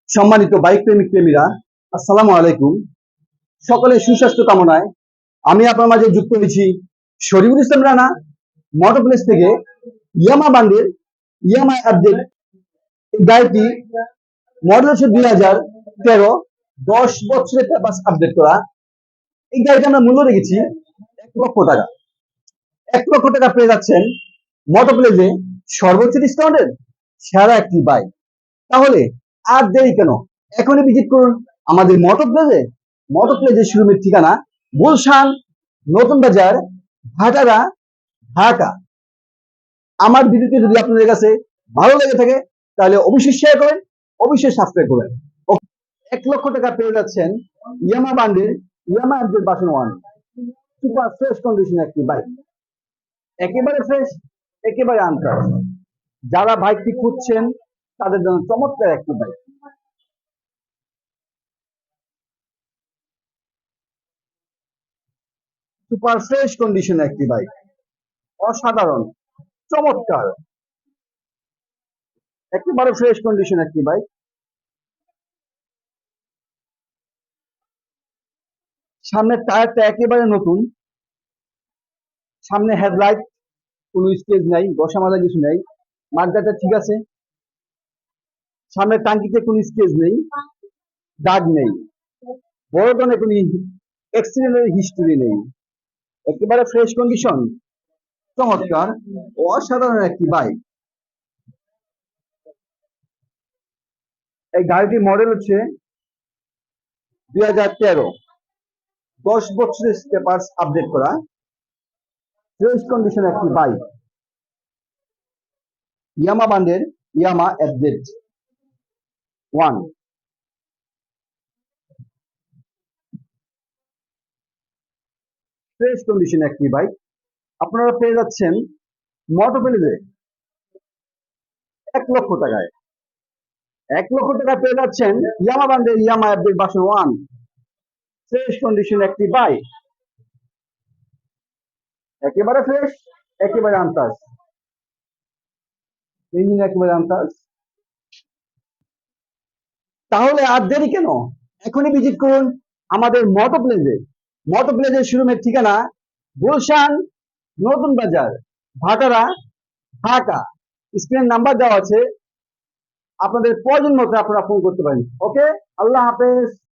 সম্মানিত বাইক প্রেমিক প্রেমীরা, আসসালামু আলাইকুম। সকলের সুস্বাস্থ্য কামনায় আমি আপনার মাঝে যুক্ত হয়েছি শরীফুল ইসলাম রানা মোটরপ্লেস থেকে। ইয়ামা ব্র্যান্ডের ইয়ামা আপডেট এই গাড়িটি মডেল হচ্ছে 2013, 10 বছরের পেপারস আপডেট করা। এই গাড়িটা আমরা মূল্য রেখেছি 1 লক্ষ টাকা। 1 লক্ষ টাকা পেয়ে যাচ্ছেন মোটরপ্লেসে সর্বোচ্চ ডিসকাউন্টের সেরা একটি বাইক। তাহলে আর দেরি কেন, এখনই ভিজিট করুন আমাদের মোটরপ্লেজের শোরুমের ঠিকানা গুলশান, নতুন বাজার, ভাটারা, ঢাকা। আমার ভিডিওটি যদি আপনাদের কাছে ভালো লেগে থাকে তাহলে অবশ্যই শেয়ার করবেন, অবশ্যই সাবস্ক্রাইব করবেন। 1 লক্ষ টাকা পেয়ে যাচ্ছেন ইয়ামা ব্র্যান্ডের Yamaha update version 1 super fresh condition একটি বাইক। একেবারে ফ্রেশ, একেবারে আনটাচ। যারা বাইকটি খুঁজছেন তাদের জন্য চমৎকার একটি বাইক। সুপার ফ্রেশ কন্ডিশন একটি বাইক, অসাধারণ, চমৎকার, একেবারে ফ্রেশ কন্ডিশন একটি বাইক। সামনের টায়ারটা একেবারে নতুন, সামনে হেডলাইট কোনো স্কেচ নাই, ঘষা মাজা কিছু নেই, মার্কারটা ঠিক আছে। সামনের টাঙ্কিতে কোনো স্কেচ নেই, দাগ নেই, বড় ধরনের কোনো অ্যাক্সিডেন্টের হিস্টরি নেই, একেবারে ফ্রেশ কন্ডিশন, চমৎকার, অসাধারণ একটি বাইক। এই গাড়িটির মডেল হচ্ছে 2013, 10 বছরের পেপারস আপডেট করা, ফ্রেশ কন্ডিশন একটি বাইক। ইয়ামা ব্র্যান্ডের ইয়ামা আপডেট 1। ফ্রেশ কন্ডিশন একটি বাইক আপনারা পেয়ে যাচ্ছেন মোটরপ্লেজে 1 লক্ষ টাকায়। 1 লক্ষ টাকা পেয়ে যাচ্ছেন ইয়ামা ব্র্যান্ডের Yamaha update version 1 fresh condition একটি বাইক। একেবারে ফ্রেশ, একেবারে আনটাচ, ইঞ্জিন একেবারে আনটাচ। তাহলে আর দেরি কেন, এখনই ভিজিট করুন আমাদের মোটরপ্লেজের শোরুমের ঠিকানা গুলশান, নতুন বাজার, ভাটারা, ঢাকা। স্ক্রিনের নাম্বার দেওয়া আছে, আপনাদের প্রয়োজন মতো আপনারা ফোন করতে পারেন। ওকে, আল্লাহ হাফেজ।